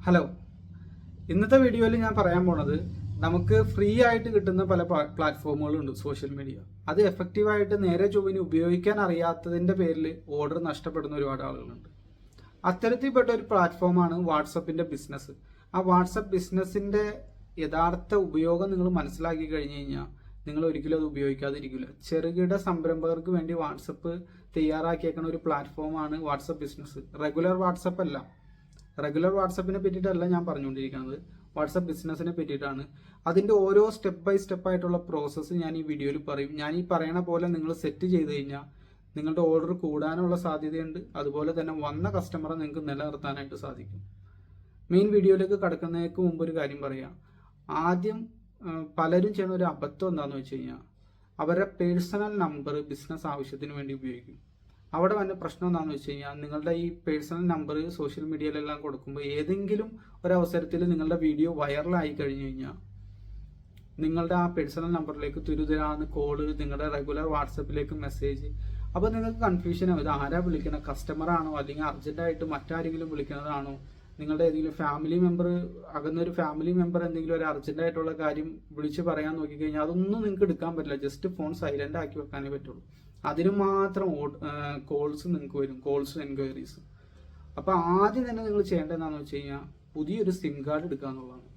Hello, ഇന്നത്തെ വീഡിയോയിൽ ഞാൻ പറയാൻ പോണത് നമുക്ക് ഫ്രീ ആയിട്ട് കിട്ടുന്ന പല പ്ലാറ്റ്ഫോമുകളുണ്ട് സോഷ്യൽ മീഡിയ. അത് എഫക്റ്റീവായിട്ട് നേരെ ചൊവ്വിന് ഉപയോഗിക്കാൻ അറിയാത്തതിൻ്റെ പേരിൽ ഓർഡർ നഷ്ടപ്പെടുന്ന ഒരുപാട് ആളുകളുണ്ട്. അത്തരത്തിൽപ്പെട്ട ഒരു പ്ലാറ്റ്ഫോമാണ് വാട്സപ്പിൻ്റെ ബിസിനസ്. ആ വാട്സപ്പ് ബിസിനസ്സിൻ്റെ യഥാർത്ഥ ഉപയോഗം നിങ്ങൾ മനസ്സിലാക്കി കഴിഞ്ഞ് കഴിഞ്ഞാൽ നിങ്ങൾ ഒരിക്കലും അത് ഉപയോഗിക്കാതിരിക്കില്ല. ചെറുകിട സംരംഭകർക്ക് വേണ്ടി വാട്സപ്പ് തയ്യാറാക്കിയേക്കുന്ന ഒരു പ്ലാറ്റ്ഫോമാണ് വാട്സപ്പ് ബിസിനസ്. റെഗുലർ വാട്സപ്പ് അല്ല. റെഗുലർ വാട്സപ്പിനെ പറ്റിയിട്ടല്ല ഞാൻ പറഞ്ഞുകൊണ്ടിരിക്കുന്നത്, വാട്സപ്പ് ബിസിനസ്സിനെ പറ്റിയിട്ടാണ്. അതിൻ്റെ ഓരോ സ്റ്റെപ്പ് ബൈ സ്റ്റെപ്പ് ആയിട്ടുള്ള പ്രോസസ്സ് ഞാൻ ഈ വീഡിയോയിൽ പറയും. ഞാൻ ഈ പറയണ പോലെ നിങ്ങൾ സെറ്റ് ചെയ്ത് കഴിഞ്ഞാൽ നിങ്ങളുടെ ഓർഡർ കൂടാനുള്ള സാധ്യതയുണ്ട്. അതുപോലെ തന്നെ വന്ന കസ്റ്റമറെ നിങ്ങൾക്ക് നിലനിർത്താനായിട്ട് സാധിക്കും. മെയിൻ വീഡിയോയിലേക്ക് കടക്കുന്നതിന് മുമ്പ് ഒരു കാര്യം പറയാം. ആദ്യം പലരും ചെയ്യുന്ന ഒരു അബദ്ധം എന്താണെന്ന് വെച്ച് കഴിഞ്ഞാൽ അവരുടെ പേഴ്സണൽ നമ്പർ ബിസിനസ് ആവശ്യത്തിന് വേണ്ടി ഉപയോഗിക്കും. അവിടെ വന്ന പ്രശ്നം എന്താണെന്ന് വെച്ച് കഴിഞ്ഞാൽ നിങ്ങളുടെ ഈ പേഴ്സണൽ നമ്പർ സോഷ്യൽ മീഡിയയിലെല്ലാം കൊടുക്കുമ്പോൾ ഏതെങ്കിലും ഒരവസരത്തിൽ നിങ്ങളുടെ വീഡിയോ വൈറലായി കഴിഞ്ഞ് കഴിഞ്ഞാൽ നിങ്ങളുടെ ആ പേഴ്സണൽ നമ്പറിലേക്ക് തുരുതുരാന്ന് കോള്, നിങ്ങളുടെ റെഗുലർ വാട്സപ്പിലേക്ക് മെസ്സേജ്. അപ്പോൾ നിങ്ങൾക്ക് കൺഫ്യൂഷൻ ആവും, ഇത് ആരാ വിളിക്കണം, കസ്റ്റമറാണോ അല്ലെങ്കിൽ അർജൻറ്റായിട്ട് മറ്റാരെങ്കിലും വിളിക്കുന്നതാണോ, നിങ്ങളുടെ ഏതെങ്കിലും ഫാമിലി മെമ്പർ, അകന്നൊരു ഫാമിലി മെമ്പർ എന്തെങ്കിലും ഒരു അർജൻറ്റായിട്ടുള്ള കാര്യം വിളിച്ച് പറയാൻ നോക്കിക്കഴിഞ്ഞാൽ അതൊന്നും നിങ്ങൾക്ക് എടുക്കാൻ പറ്റില്ല. ജസ്റ്റ് ഫോൺ സൈലൻ്റ് ആക്കി വെക്കാനേ പറ്റുള്ളൂ. അതിന് മാത്രം കോൾസ് നിങ്ങൾക്ക് വരും, കോൾസ് എൻക്വയറീസ്. അപ്പോൾ ആദ്യം തന്നെ നിങ്ങൾ ചെയ്യേണ്ടത് എന്താണെന്ന് വെച്ച് കഴിഞ്ഞാൽ പുതിയൊരു സിം കാർഡ് എടുക്കുക എന്നുള്ളതാണ്.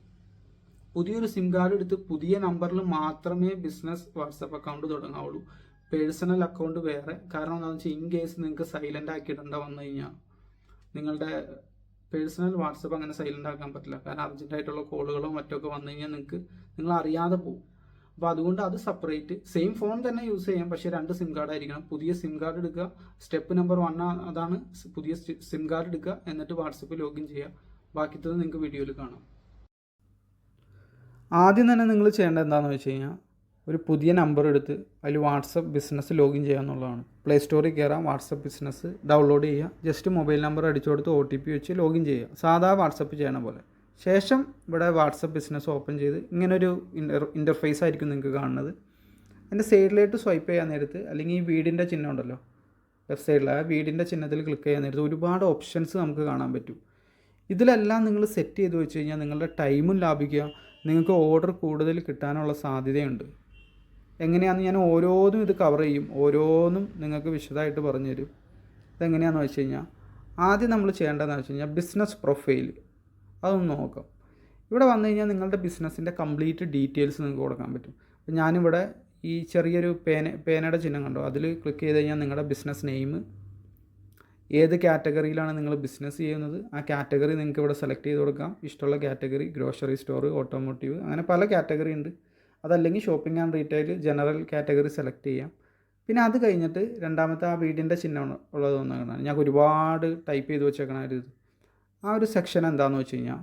പുതിയൊരു സിം കാർഡ് എടുത്ത് പുതിയ നമ്പറിൽ മാത്രമേ ബിസിനസ് വാട്സപ്പ് അക്കൗണ്ട് തുടങ്ങാവുള്ളൂ. പേഴ്സണൽ അക്കൗണ്ട് വേറെ. കാരണം എന്താണെന്ന് വെച്ചാൽ ഇൻ കേസ് നിങ്ങൾക്ക് സൈലൻ്റ് ആക്കിയിടേണ്ട വന്നു കഴിഞ്ഞാൽ നിങ്ങളുടെ പേഴ്സണൽ വാട്സപ്പ് അങ്ങനെ സൈലൻ്റ് ആക്കാൻ പറ്റില്ല. കാരണം അർജൻറ്റായിട്ടുള്ള കോളുകളോ മറ്റൊക്കെ വന്നു കഴിഞ്ഞാൽ നിങ്ങൾ അറിയാതെ പോകും. അപ്പോൾ അതുകൊണ്ട് അത് സെപ്പറേറ്റ്, സെയിം ഫോൺ തന്നെ യൂസ് ചെയ്യാം, പക്ഷേ 2 സിം കാർഡ് ആയിരിക്കണം. പുതിയ സിം കാർഡ് എടുക്കുക. സ്റ്റെപ്പ് നമ്പർ 1 അതാണ്, പുതിയ സിം കാർഡ് എടുക്കുക, എന്നിട്ട് വാട്സപ്പ് ലോഗിൻ ചെയ്യുക. ബാക്കിത്തത് നിങ്ങൾക്ക് വീഡിയോയിൽ കാണാം. ആദ്യം തന്നെ നിങ്ങൾ ചെയ്യേണ്ടത് എന്താണെന്ന് വെച്ച് കഴിഞ്ഞാൽ ഒരു പുതിയ നമ്പർ എടുത്ത് അതിൽ വാട്സപ്പ് ബിസിനസ് ലോഗിൻ ചെയ്യുക എന്നുള്ളതാണ്. പ്ലേ സ്റ്റോറിൽ കയറാം, വാട്സപ്പ് ബിസിനസ് ഡൗൺലോഡ് ചെയ്യുക. ജസ്റ്റ് മൊബൈൽ നമ്പർ അടിച്ചു കൊടുത്ത് OTP വെച്ച് ലോഗിൻ ചെയ്യുക, സാധാ വാട്സപ്പ് ചെയ്യണ പോലെ. ശേഷം ഇവിടെ വാട്സപ്പ് ബിസിനസ് ഓപ്പൺ ചെയ്ത് ഇങ്ങനൊരു ഇൻ്റർഫേസ് ആയിരിക്കും നിങ്ങൾക്ക് കാണുന്നത്. അതിൻ്റെ സൈഡിലായിട്ട് സ്വൈപ്പ് ചെയ്യാൻ നേരത്ത് അല്ലെങ്കിൽ ഈ വീടിൻ്റെ ചിഹ്നം ഉണ്ടല്ലോ ലെഫ്റ്റ് സൈഡിൽ, ആ വീടിൻ്റെ ചിഹ്നത്തിൽ ക്ലിക്ക് ചെയ്യാൻ നേരത്ത് ഒരുപാട് ഓപ്ഷൻസ് നമുക്ക് കാണാൻ പറ്റും. ഇതിലെല്ലാം നിങ്ങൾ സെറ്റ് ചെയ്ത് വെച്ച് കഴിഞ്ഞാൽ നിങ്ങളുടെ ടൈമും ലാഭിക്കുക, നിങ്ങൾക്ക് ഓർഡർ കൂടുതൽ കിട്ടാനുള്ള സാധ്യതയുണ്ട്. എങ്ങനെയാണെന്ന് ഞാൻ ഓരോന്നും ഇത് കവർ ചെയ്യും, ഓരോന്നും നിങ്ങൾക്ക് വിശദമായിട്ട് പറഞ്ഞുതരും. ഇതെങ്ങനെയാണെന്ന് വെച്ച് കഴിഞ്ഞാൽ ആദ്യം നമ്മൾ ചെയ്യേണ്ടതെന്ന് വെച്ച് കഴിഞ്ഞാൽ ബിസിനസ് പ്രൊഫൈൽ അതൊന്ന് നോക്കാം. ഇവിടെ വന്നു കഴിഞ്ഞാൽ നിങ്ങളുടെ ബിസിനസ്സിൻ്റെ കംപ്ലീറ്റ് ഡീറ്റെയിൽസ് നിങ്ങൾക്ക് കൊടുക്കാൻ പറ്റും. അപ്പോൾ ഞാനിവിടെ ഈ ചെറിയൊരു പേനയുടെ ചിഹ്നം കണ്ടോ, അതിൽ ക്ലിക്ക് ചെയ്ത് കഴിഞ്ഞാൽ നിങ്ങളുടെ ബിസിനസ് നെയിം, ഏത് കാറ്റഗറിയിലാണ് നിങ്ങൾ ബിസിനസ് ചെയ്യുന്നത് ആ കാറ്റഗറി നിങ്ങൾക്ക് ഇവിടെ സെലക്ട് ചെയ്ത് കൊടുക്കാം. ഇഷ്ടമുള്ള കാറ്റഗറി, ഗ്രോസറി സ്റ്റോർ, ഓട്ടോമോട്ടീവ്, അങ്ങനെ പല കാറ്റഗറി ഉണ്ട്. അതല്ലെങ്കിൽ shopping and retail, general category select ചെയ്യാം. പിന്നെ അത് കഴിഞ്ഞിട്ട് രണ്ടാമത്തെ ആ വീടിൻ്റെ ചിഹ്നം ഉള്ളതൊന്ന് കാണാം. ഞാൻ ഒരുപാട് ടൈപ്പ് ചെയ്ത് വെച്ചേക്കണ ഒരു ഇത്, ആ ഒരു സെക്ഷൻ എന്താണെന്ന് വെച്ച് കഴിഞ്ഞാൽ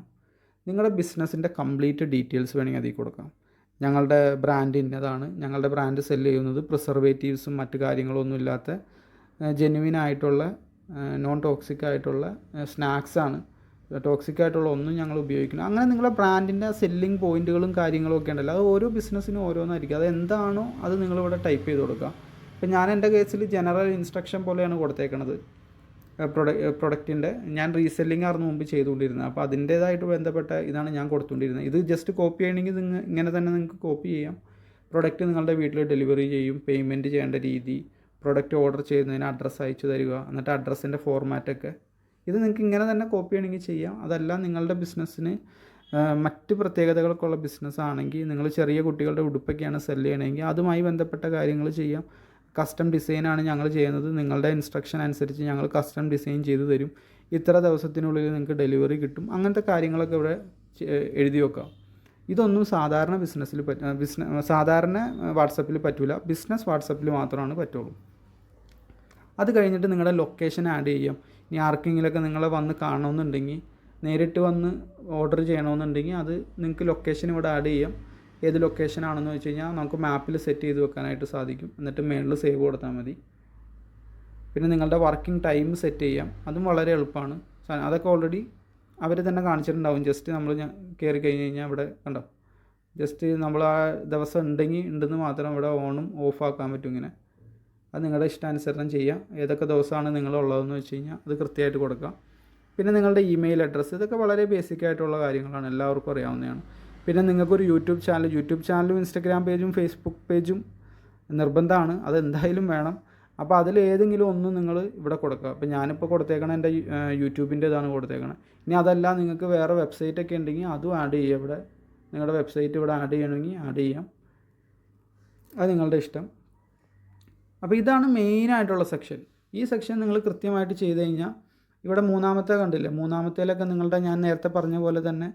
നിങ്ങളുടെ ബിസിനസ്സിൻ്റെ കംപ്ലീറ്റ് ഡീറ്റെയിൽസ് വേണമെങ്കിൽ അതിൽ കൊടുക്കാം. ഞങ്ങളുടെ ബ്രാൻഡ് ഇന്നതാണ്, ഞങ്ങളുടെ ബ്രാൻഡ് സെല്ല് ചെയ്യുന്നത് പ്രിസർവേറ്റീവ്സും മറ്റു കാര്യങ്ങളൊന്നും ഇല്ലാത്ത ജെന്യുവിനായിട്ടുള്ള നോൺ ടോക്സിക് ആയിട്ടുള്ള സ്നാക്സാണ്, ടോക്സിക് ആയിട്ടുള്ള ഒന്നും ഞങ്ങൾ ഉപയോഗിക്കണം. അങ്ങനെ നിങ്ങളുടെ ബ്രാൻഡിൻ്റെ സെല്ലിംഗ് പോയിൻറ്റുകളും കാര്യങ്ങളും ഒക്കെ ഉണ്ടല്ലോ, അത് ഓരോ ബിസിനസ്സിനും ഓരോന്നായിരിക്കും. അത് എന്താണോ അത് നിങ്ങളിവിടെ ടൈപ്പ് ചെയ്ത് കൊടുക്കുക. ഇപ്പം ഞാൻ എൻ്റെ കേസിൽ ജനറൽ ഇൻസ്ട്രക്ഷൻ പോലെയാണ് കൊടുത്തേക്കണത്. പ്രൊഡക്റ്റിൻ്റെ ഞാൻ റീസെല്ലിംഗ് ആയിരുന്നു മുമ്പ് ചെയ്തുകൊണ്ടിരുന്നത്. അപ്പോൾ അതിൻ്റേതായിട്ട് ബന്ധപ്പെട്ട ഇതാണ് ഞാൻ കൊടുത്തുകൊണ്ടിരുന്നത്. ഇത് ജസ്റ്റ് കോപ്പി ചെയ്യണമെങ്കിൽ ഇങ്ങനെ തന്നെ നിങ്ങൾക്ക് കോപ്പി ചെയ്യാം. പ്രൊഡക്റ്റ് നിങ്ങളുടെ വീട്ടിൽ ഡെലിവറി ചെയ്യും, പേയ്മെൻറ്റ് ചെയ്യേണ്ട രീതി, പ്രൊഡക്റ്റ് ഓർഡർ ചെയ്യുന്നതിന് അഡ്രസ്സ് അയച്ചു തരിക, എന്നിട്ട് അഡ്രസ്സിൻ്റെ ഫോർമാറ്റൊക്കെ ഇത് നിങ്ങൾക്ക് ഇങ്ങനെ തന്നെ കോപ്പി ചെയ്യണമെങ്കിൽ ചെയ്യാം. അതല്ല നിങ്ങളുടെ ബിസിനസ്സിന് മറ്റ് പ്രത്യേകതകൾക്കുള്ള ബിസിനസ് ആണെങ്കിൽ, നിങ്ങൾ ചെറിയ കുട്ടികളുടെ ഉടുപ്പൊക്കെയാണ് സെല് ചെയ്യണമെങ്കിൽ അതുമായി ബന്ധപ്പെട്ട കാര്യങ്ങൾ ചെയ്യാം. കസ്റ്റം ഡിസൈനാണ് ഞങ്ങൾ ചെയ്യുന്നത്, നിങ്ങളുടെ ഇൻസ്ട്രക്ഷൻ അനുസരിച്ച് ഞങ്ങൾ കസ്റ്റം ഡിസൈൻ ചെയ്തു തരും, ഇത്ര ദിവസത്തിനുള്ളിൽ നിങ്ങൾക്ക് ഡെലിവറി കിട്ടും. അങ്ങനത്തെ കാര്യങ്ങളൊക്കെ ഇവിടെ എഴുതി വെക്കാം. ഇതൊന്നും സാധാരണ ബിസിനസ്സിൽ സാധാരണ വാട്സപ്പിൽ പറ്റില്ല, ബിസിനസ് വാട്സപ്പിൽ മാത്രമാണ് പറ്റുള്ളൂ. അത് കഴിഞ്ഞിട്ട് നിങ്ങളുടെ ലൊക്കേഷൻ ആഡ് ചെയ്യാം. ഇനി ആർക്കെങ്കിലുമൊക്കെ നിങ്ങളെ വന്ന് കാണണമെന്നുണ്ടെങ്കിൽ, നേരിട്ട് വന്ന് ഓർഡർ ചെയ്യണമെന്നുണ്ടെങ്കിൽ അത് നിങ്ങൾക്ക് ലൊക്കേഷൻ ഇവിടെ ആഡ് ചെയ്യാം. ഏത് ലൊക്കേഷനാണെന്ന് വെച്ച് കഴിഞ്ഞാൽ നമുക്ക് മാപ്പിൽ സെറ്റ് ചെയ്ത് വെക്കാനായിട്ട് സാധിക്കും. എന്നിട്ട് മേളിൽ സേവ് കൊടുത്താൽ മതി. പിന്നെ നിങ്ങളുടെ വർക്കിംഗ് ടൈം സെറ്റ് ചെയ്യാം, അതും വളരെ എളുപ്പമാണ്. അതൊക്കെ ഓൾറെഡി അവർ തന്നെ കാണിച്ചിട്ടുണ്ടാവും. ജസ്റ്റ് നമ്മൾ കയറി കഴിഞ്ഞ് കഴിഞ്ഞാൽ ഇവിടെ കണ്ടോ, ജസ്റ്റ് നമ്മൾ ആ ദിവസം ഉണ്ടെന്ന് മാത്രം ഇവിടെ ഓണും ഓഫ് ആക്കാൻ പറ്റും. ഇങ്ങനെ അത് നിങ്ങളുടെ ഇഷ്ടാനുസരണം ചെയ്യാം. ഏതൊക്കെ ദിവസമാണ് നിങ്ങളുള്ളതെന്ന് വെച്ച് കഴിഞ്ഞാൽ അത് കൃത്യമായിട്ട് കൊടുക്കാം. പിന്നെ നിങ്ങളുടെ ഇമെയിൽ അഡ്രസ്സ്, ഇതൊക്കെ വളരെ ബേസിക് ആയിട്ടുള്ള കാര്യങ്ങളാണ്, എല്ലാവർക്കും അറിയാവുന്നതാണ്. പിന്നെ നിങ്ങൾക്കൊരു യൂട്യൂബ് ചാനലും ഇൻസ്റ്റഗ്രാം പേജും ഫേസ്ബുക്ക് പേജും നിർബന്ധമാണ്, അതെന്തായാലും വേണം. അപ്പോൾ അതിലേതെങ്കിലും ഒന്ന് നിങ്ങൾ ഇവിടെ കൊടുക്കുക. അപ്പോൾ ഞാനിപ്പോൾ കൊടുത്തേക്കണം എൻ്റെ യൂട്യൂബിൻ്റെ ഇതാണ് കൊടുത്തേക്കണം. ഇനി അതല്ല നിങ്ങൾക്ക് വേറെ വെബ്സൈറ്റൊക്കെ ഉണ്ടെങ്കിൽ അതും ആഡ് ചെയ്യുക. ഇവിടെ നിങ്ങളുടെ വെബ്സൈറ്റ് ഇവിടെ ആഡ് ചെയ്യണമെങ്കിൽ ആഡ് ചെയ്യാം, അത് നിങ്ങളുടെ ഇഷ്ടം. അപ്പോൾ ഇതാണ് മെയിനായിട്ടുള്ള സെക്ഷൻ. ഈ സെക്ഷൻ നിങ്ങൾ കൃത്യമായിട്ട് ചെയ്ത് കഴിഞ്ഞാൽ ഇവിടെ മൂന്നാമത്തെ കണ്ടില്ലേ, മൂന്നാമത്തേലൊക്കെ നിങ്ങളുടെ ഞാൻ നേരത്തെ പറഞ്ഞ പോലെ തന്നെ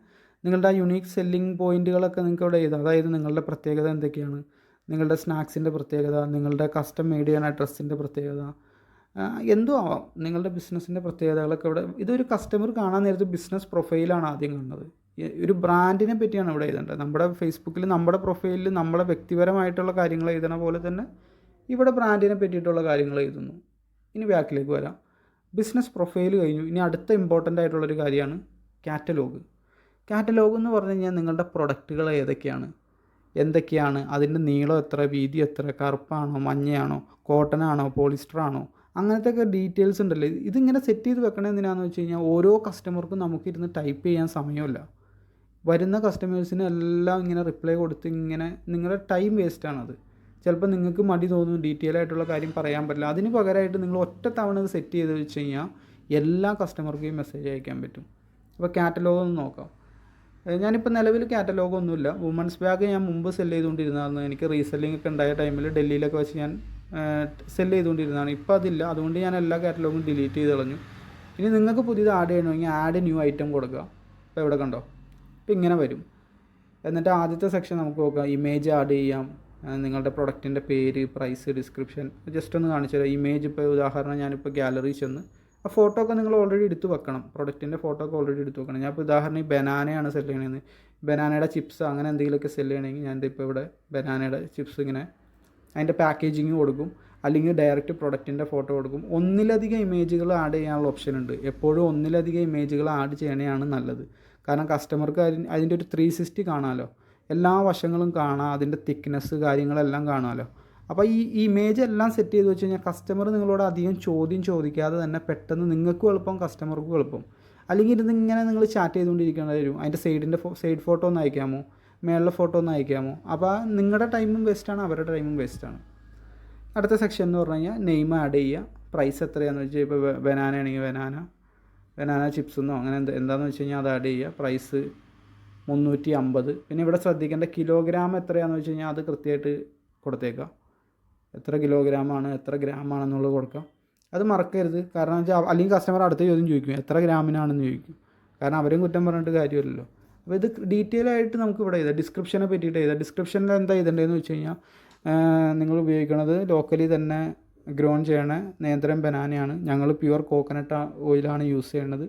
നിങ്ങളുടെ ആ യുണീക്ക് സെല്ലിംഗ് പോയിൻറ്റുകളൊക്കെ നിങ്ങൾക്ക് ഇവിടെ എഴുതാം. അതായത് നിങ്ങളുടെ പ്രത്യേകത എന്തൊക്കെയാണ്, നിങ്ങളുടെ സ്നാക്സിൻ്റെ പ്രത്യേകത, നിങ്ങളുടെ കസ്റ്റം മെയ്ഡ് ചെയ്യുന്ന ഡ്രസ്സിൻ്റെ പ്രത്യേകത, എന്തോ ആവാം, നിങ്ങളുടെ ബിസിനസ്സിൻ്റെ പ്രത്യേകതകളൊക്കെ ഇവിടെ. ഇതൊരു കസ്റ്റമർ കാണാൻ നേരത്ത് ബിസിനസ് പ്രൊഫൈലാണ് ആദ്യം കാണുന്നത്. ഒരു ബ്രാൻഡിനെ പറ്റിയാണ് ഇവിടെ എഴുതേണ്ടത്. നമ്മുടെ ഫേസ്ബുക്കിൽ നമ്മുടെ പ്രൊഫൈലിൽ നമ്മളെ വ്യക്തിപരമായിട്ടുള്ള കാര്യങ്ങൾ എഴുതണ പോലെ തന്നെ ഇവിടെ ബ്രാൻഡിനെ പറ്റിയിട്ടുള്ള കാര്യങ്ങൾ എഴുതുന്നു. ഇനി ബാക്കിലേക്ക് വരാം. ബിസിനസ് പ്രൊഫൈൽ കഴിഞ്ഞു. ഇനി അടുത്ത ഇമ്പോർട്ടൻ്റ് ആയിട്ടുള്ളൊരു കാര്യമാണ് കാറ്റലോഗ്. കാറ്റലോഗ് എന്ന് പറഞ്ഞു കഴിഞ്ഞാൽ നിങ്ങളുടെ പ്രൊഡക്റ്റുകൾ ഏതൊക്കെയാണ്, എന്തൊക്കെയാണ്, അതിൻ്റെ നീളം എത്ര, വീതി എത്ര, കറുപ്പാണോ മഞ്ഞയാണോ കോട്ടനാണോ പോളിസ്റ്ററാണോ, അങ്ങനത്തെ ഒക്കെ ഡീറ്റെയിൽസ് ഉണ്ടല്ലോ. ഇതിങ്ങനെ സെറ്റ് ചെയ്ത് വെക്കണത് എന്തിനാണെന്ന് വെച്ച് കഴിഞ്ഞാൽ ഓരോ കസ്റ്റമർക്കും നമുക്കിരുന്ന് ടൈപ്പ് ചെയ്യാൻ സമയമില്ല. വരുന്ന കസ്റ്റമേഴ്സിന് എല്ലാം ഇങ്ങനെ റിപ്ലൈ കൊടുത്ത് ഇങ്ങനെ നിങ്ങളുടെ ടൈം വേസ്റ്റാണത്. ചിലപ്പോൾ നിങ്ങൾക്ക് മടി തോന്നും, ഡീറ്റെയിൽ ആയിട്ടുള്ള കാര്യം പറയാൻ പറ്റില്ല. അതിന് പകരമായിട്ട് നിങ്ങൾ ഒറ്റ തവണ ഇത് സെറ്റ് ചെയ്ത് വെച്ച് കഴിഞ്ഞാൽ എല്ലാ കസ്റ്റമർക്കും ഈ മെസ്സേജ് അയക്കാൻ പറ്റും. അപ്പോൾ കാറ്റലോഗ് ഒന്ന് നോക്കാം. ഞാനിപ്പോൾ നിലവിൽ കാറ്റലോഗൊന്നുമില്ല. വുമൻസ് ബാഗ് ഞാൻ മുമ്പ് സെല്ല് ചെയ്തുകൊണ്ടിരുന്നതാണ്. എനിക്ക് റീസെല്ലിംഗ് ഒക്കെ ഉണ്ടായ ടൈമിൽ ഡൽഹിയിലൊക്കെ വെച്ച് ഞാൻ സെല്ല് ചെയ്തുകൊണ്ടിരുന്നതാണ്. ഇപ്പോൾ അതില്ല, അതുകൊണ്ട് ഞാൻ എല്ലാ കാറ്റലോഗും ഡിലീറ്റ് ചെയ്ത് കളഞ്ഞു. ഇനി നിങ്ങൾക്ക് പുതിയത് ആഡ് ചെയ്യണമെങ്കിൽ ആഡ് ന്യൂ ഐറ്റം കൊടുക്കുക. ഇപ്പോൾ ഇവിടെ കണ്ടോ, ഇപ്പോൾ ഇങ്ങനെ വരും. എന്നിട്ട് ആദ്യത്തെ സെക്ഷൻ നമുക്ക് നോക്കാം. ഇമേജ് ആഡ് ചെയ്യാം, നിങ്ങളുടെ പ്രൊഡക്റ്റിൻ്റെ പേര്, പ്രൈസ്, ഡിസ്ക്രിപ്ഷൻ ജസ്റ്റ് ഒന്ന് കാണിച്ചു തരാം. ഇമേജ് ഇപ്പോൾ ഉദാഹരണം ഞാനിപ്പോൾ ഗാലറി ചെന്ന് ആ ഫോട്ടോ ഒക്കെ നിങ്ങൾ ഓൾറെഡി എടുത്ത് വെക്കണം. പ്രൊഡക്റ്റിൻ്റെ ഫോട്ടോ ഒക്കെ ഓൾറെഡി എടുത്ത് വെക്കണം. ഞാൻ ഇപ്പോൾ ഉദാഹരണം ഈ ബനാനയാണ് സെല് ചെയ്യണമെന്ന്, ബനാനയുടെ ചിപ്സ് അങ്ങനെ എന്തെങ്കിലുമൊക്കെ സെല് ചെയ്യണമെങ്കിൽ ഞാൻ ഇപ്പോൾ ഇവിടെ ബനാനയുടെ ചിപ്സ് ഇങ്ങനെ അതിൻ്റെ പാക്കേജിങ് കൊടുക്കും, അല്ലെങ്കിൽ ഡയറക്റ്റ് പ്രൊഡക്റ്റിൻ്റെ ഫോട്ടോ കൊടുക്കും. ഒന്നിലധികം ഇമേജുകൾ ആഡ് ചെയ്യാനുള്ള ഓപ്ഷൻ ഉണ്ട്. എപ്പോഴും ഒന്നിലധികം ഇമേജുകൾ ആഡ് ചെയ്യണതാണ് നല്ലത്. കാരണം കസ്റ്റമർക്ക് അതിൻ്റെ ഒരു 360 കാണാമല്ലോ, എല്ലാ വശങ്ങളും കാണാം, അതിൻ്റെ തിക്നെസ് കാര്യങ്ങളെല്ലാം കാണാമല്ലോ. അപ്പോൾ ഈ ഇമേജ് എല്ലാം സെറ്റ് ചെയ്ത് വെച്ച് കഴിഞ്ഞാൽ കസ്റ്റമർ നിങ്ങളോട് അധികം ചോദ്യം ചോദിക്കാതെ തന്നെ പെട്ടെന്ന് നിങ്ങൾക്കും എളുപ്പം കസ്റ്റമർക്കും എളുപ്പം. അല്ലെങ്കിൽ ഇതിങ്ങനെ നിങ്ങൾ ചാറ്റ് ചെയ്തുകൊണ്ടിരിക്കേണ്ടി വരും. അതിൻ്റെ സൈഡ് ഫോട്ടോ ഒന്ന് അയക്കാമോ, മേളിലെ ഫോട്ടോ ഒന്ന് അയക്കാമോ. അപ്പോൾ നിങ്ങളുടെ ടൈമും വേസ്റ്റാണ്, അവരുടെ ടൈമും വേസ്റ്റാണ്. അടുത്ത സെക്ഷൻ എന്ന് പറഞ്ഞു കഴിഞ്ഞാൽ നെയിം ആഡ് ചെയ്യുക. പ്രൈസ് എത്രയാണെന്ന് വെച്ചാൽ ഇപ്പോൾ ബനാന ആണെങ്കിൽ ബനാന ചിപ്സ് എന്നോ അങ്ങനെ എന്താണെന്ന് വെച്ച് കഴിഞ്ഞാൽ അത് ആഡ് ചെയ്യുക. പ്രൈസ് 350. പിന്നെ ഇവിടെ ശ്രദ്ധിക്കേണ്ട കിലോഗ്രാം എത്രയാണെന്ന് വെച്ച് കഴിഞ്ഞാൽ അത് കൃത്യമായിട്ട് കൊടുത്തേക്കുക. എത്ര കിലോഗ്രാമാണ് എത്ര ഗ്രാമാണെന്നുള്ളത് കൊടുക്കാം. അത് മറക്കരുത്. കാരണം വെച്ചാൽ അല്ലെങ്കിൽ കസ്റ്റമർ അടുത്ത ചോദ്യം ചോദിക്കും, എത്ര ഗ്രാമിനാണെന്ന് ചോദിക്കും. കാരണം അവരും കുറ്റം പറഞ്ഞിട്ട് കാര്യമില്ലല്ലോ. അപ്പോൾ ഇത് ഡീറ്റെയിൽ ആയിട്ട് നമുക്ക് ഇവിടെ എഴുതാം. ഡിസ്ക്രിപ്ഷനെ പറ്റിയിട്ട് എഴുതാം. ഡിസ്ക്രിപ്ഷനിൽ എന്താ എഴുതേണ്ടതെന്ന് വെച്ച് കഴിഞ്ഞാൽ നിങ്ങൾ ഉപയോഗിക്കുന്നത് ലോക്കലി തന്നെ ഗ്രോൺ ചെയ്യണ നേന്ത്രൻ ബനാനയാണ്. ഞങ്ങൾ പ്യുവർ കോക്കനട്ട് ഓയിലാണ് യൂസ് ചെയ്യണത്.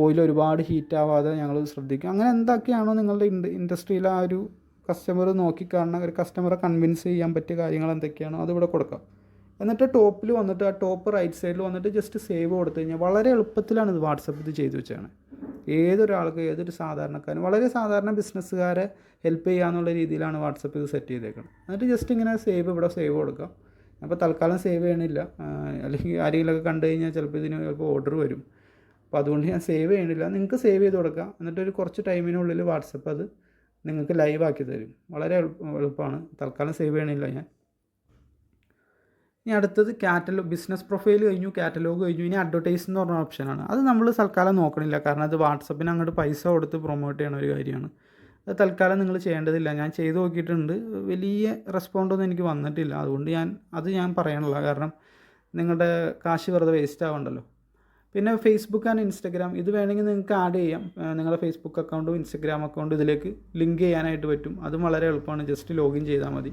ഓയിൽ ഒരുപാട് ഹീറ്റ് ആവാതെ ഞങ്ങൾ ശ്രദ്ധിക്കും. അങ്ങനെ എന്തൊക്കെയാണോ നിങ്ങളുടെ ഇൻഡസ്ട്രിയിൽ ആ ഒരു കസ്റ്റമർ നോക്കിക്കാണുന്ന ഒരു കസ്റ്റമറെ കൺവിൻസ് ചെയ്യാൻ പറ്റിയ കാര്യങ്ങൾ എന്തൊക്കെയാണോ അതിവിടെ കൊടുക്കാം. എന്നിട്ട് ടോപ്പിൽ വന്നിട്ട് ആ ടോപ്പ് റൈറ്റ് സൈഡിൽ വന്നിട്ട് ജസ്റ്റ് സേവ് കൊടുത്തു കഴിഞ്ഞാൽ വളരെ എളുപ്പത്തിലാണ് ഇത് വാട്സപ്പ് ഇത് ചെയ്ത് വെച്ചാണ്. ഏതൊരാൾക്ക് ഏതൊരു സാധാരണക്കാരനും വളരെ സാധാരണ ബിസിനസ്സുകാരെ ഹെൽപ്പ് ചെയ്യാന്നുള്ള രീതിയിലാണ് വാട്സപ്പ് ഇത് സെറ്റ് ചെയ്തേക്കുന്നത്. എന്നിട്ട് ജസ്റ്റ് ഇങ്ങനെ ഇവിടെ സേവ് കൊടുക്കാം. അപ്പോൾ തൽക്കാലം സേവ് ചെയ്യണില്ല, അല്ലെങ്കിൽ ആരെങ്കിലുമൊക്കെ കണ്ടു കഴിഞ്ഞാൽ ചിലപ്പോൾ ഓർഡർ വരും. അപ്പോൾ അതുകൊണ്ട് ഞാൻ സേവ് ചെയ്യണില്ല. നിങ്ങൾക്ക് സേവ് ചെയ്ത് കൊടുക്കാം. എന്നിട്ടൊരു കുറച്ച് ടൈമിനുള്ളിൽ വാട്സപ്പ് അത് നിങ്ങൾക്ക് ലൈവ് ആക്കി തരും. വളരെ എളുപ്പമാണ്. തൽക്കാലം സേവ് ചെയ്യണില്ല ഞാൻ. ഇനി അടുത്തത് ബിസിനസ് പ്രൊഫൈൽ കഴിഞ്ഞു, കാറ്റലോഗ് കഴിഞ്ഞു. ഇനി അഡ്വർടൈസ് എന്ന് പറഞ്ഞ ഓപ്ഷനാണ്. അത് നമ്മൾ തൽക്കാലം നോക്കണില്ല. കാരണം അത് വാട്സപ്പിന് അങ്ങോട്ട് പൈസ കൊടുത്ത് പ്രൊമോട്ട് ചെയ്യണ ഒരു കാര്യമാണ്. അത് തൽക്കാലം നിങ്ങൾ ചെയ്യേണ്ടതില്ല. ഞാൻ ചെയ്ത് നോക്കിയിട്ടുണ്ട്, വലിയ റെസ്പോണ്ടൊന്നും എനിക്ക് വന്നിട്ടില്ല. അതുകൊണ്ട് ഞാൻ പറയണില്ല. കാരണം നിങ്ങളുടെ കാശ് വെറുതെ വേസ്റ്റ് ആവണ്ടല്ലോ. പിന്നെ ഫേസ്ബുക്ക് ആൻഡ് ഇൻസ്റ്റഗ്രാം ഇത് വേണമെങ്കിൽ നിങ്ങൾക്ക് ആഡ് ചെയ്യാം. നിങ്ങളുടെ ഫേസ്ബുക്ക് അക്കൗണ്ടും ഇൻസ്റ്റഗ്രാം അക്കൗണ്ടും ഇതിലേക്ക് ലിങ്ക് ചെയ്യാനായിട്ട് പറ്റും. അതും വളരെ എളുപ്പമാണ്. ജസ്റ്റ് ലോഗിൻ ചെയ്താൽ മതി.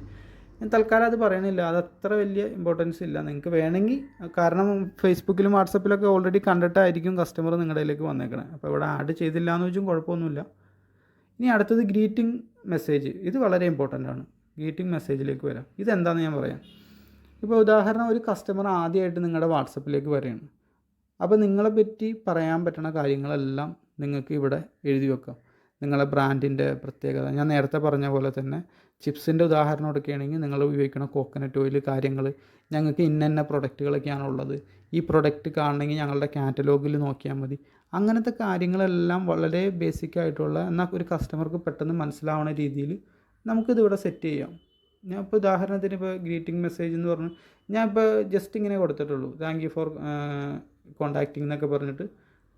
ഞാൻ തൽക്കാലം അത് പറയണില്ല, അത് അത്ര വലിയ ഇമ്പോർട്ടൻസ് ഇല്ല. നിങ്ങൾക്ക് വേണമെങ്കിൽ, കാരണം ഫേസ്ബുക്കിലും വാട്സപ്പിലൊക്കെ ഓൾറെഡി കണ്ടിട്ടായിരിക്കും കസ്റ്റമർ നിങ്ങളുടെ ഇതിലേക്ക് വന്നേക്കണേ. അപ്പോൾ ഇവിടെ ആഡ് ചെയ്തില്ല എന്ന് വെച്ചും കുഴപ്പമൊന്നുമില്ല. ഇനി അടുത്തത് ഗ്രീറ്റിംഗ് മെസ്സേജ്. ഇത് വളരെ ഇമ്പോർട്ടൻ്റ് ആണ്. ഗ്രീറ്റിംഗ് മെസ്സേജിലേക്ക് വരാം. ഇതെന്താണെന്ന് ഞാൻ പറയാം. ഇപ്പോൾ ഉദാഹരണം, ഒരു കസ്റ്റമർ ആദ്യമായിട്ട് നിങ്ങളുടെ വാട്സപ്പിലേക്ക് വരികയാണ്. അപ്പോൾ നിങ്ങളെപ്പറ്റി പറയാൻ പറ്റുന്ന കാര്യങ്ങളെല്ലാം നിങ്ങൾക്ക് ഇവിടെ എഴുതി വെക്കാം. നിങ്ങളെ ബ്രാൻഡിൻ്റെ പ്രത്യേകത. ഞാൻ നേരത്തെ പറഞ്ഞ പോലെ തന്നെ ചിപ്സിൻ്റെ ഉദാഹരണം എടുക്കുകയാണെങ്കിൽ നിങ്ങൾ ഉപയോഗിക്കുന്ന കോക്കനട്ട് ഓയിൽ കാര്യങ്ങൾ, ഞങ്ങൾക്ക് ഇന്ന പ്രൊഡക്റ്റുകളൊക്കെയാണ് ഉള്ളത്, ഈ പ്രൊഡക്റ്റ് കാണണമെങ്കിൽ ഞങ്ങളുടെ കാറ്റലോഗിൽ നോക്കിയാൽ മതി. അങ്ങനത്തെ കാര്യങ്ങളെല്ലാം വളരെ ബേസിക് ആയിട്ടുള്ള, എന്നാൽ ഒരു കസ്റ്റമർക്ക് പെട്ടെന്ന് മനസ്സിലാവുന്ന രീതിയിൽ നമുക്കിതിവിടെ സെറ്റ് ചെയ്യാം. ഞാൻ ഇപ്പോൾ ഉദാഹരണത്തിന് ഇപ്പോൾ ഗ്രീറ്റിംഗ് മെസ്സേജ് എന്ന് പറഞ്ഞ് ഞാൻ ഇപ്പോൾ ജസ്റ്റ് ഇങ്ങനെ കൊടുത്തിട്ടുള്ളൂ, താങ്ക് യു ഫോർ കോൺടാക്റ്റിംഗ് എന്നൊക്കെ പറഞ്ഞിട്ട്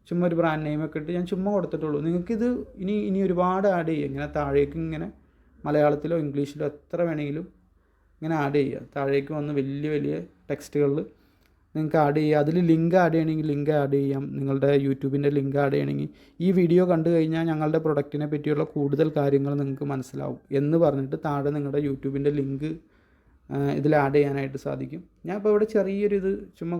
ചുമ്മാ ഒരു ബ്രാൻഡ് നെയിമൊക്കെ ഇട്ട് ഞാൻ ചുമ്മാ കൊടുത്തിട്ടുള്ളൂ. നിങ്ങൾക്കിത് ഇനി ഒരുപാട് ആഡ് ചെയ്യുക. ഇങ്ങനെ താഴേക്ക് ഇങ്ങനെ മലയാളത്തിലോ ഇംഗ്ലീഷിലോ എത്ര വേണമെങ്കിലും ഇങ്ങനെ ആഡ് ചെയ്യുക. താഴേക്ക് വന്ന് വലിയ വലിയ ടെക്സ്റ്റുകളിൽ നിങ്ങൾക്ക് ആഡ് ചെയ്യുക. അതിൽ ലിങ്ക് ആഡ് ചെയ്യണമെങ്കിൽ ലിങ്ക് ആഡ് ചെയ്യാം. നിങ്ങളുടെ യൂട്യൂബിൻ്റെ ലിങ്ക് ആഡ് ചെയ്യണമെങ്കിൽ ഈ വീഡിയോ കണ്ടു കഴിഞ്ഞാൽ ഞങ്ങളുടെ പ്രൊഡക്റ്റിനെ പറ്റിയുള്ള കൂടുതൽ കാര്യങ്ങൾ നിങ്ങൾക്ക് മനസ്സിലാവും എന്ന് പറഞ്ഞിട്ട് താഴെ നിങ്ങളുടെ യൂട്യൂബിൻ്റെ ലിങ്ക് ഇതിൽ ആഡ് ചെയ്യാനായിട്ട് സാധിക്കും. ഞാൻ ഇപ്പോൾ ഇവിടെ ചെറിയൊരു ചുമ്മാ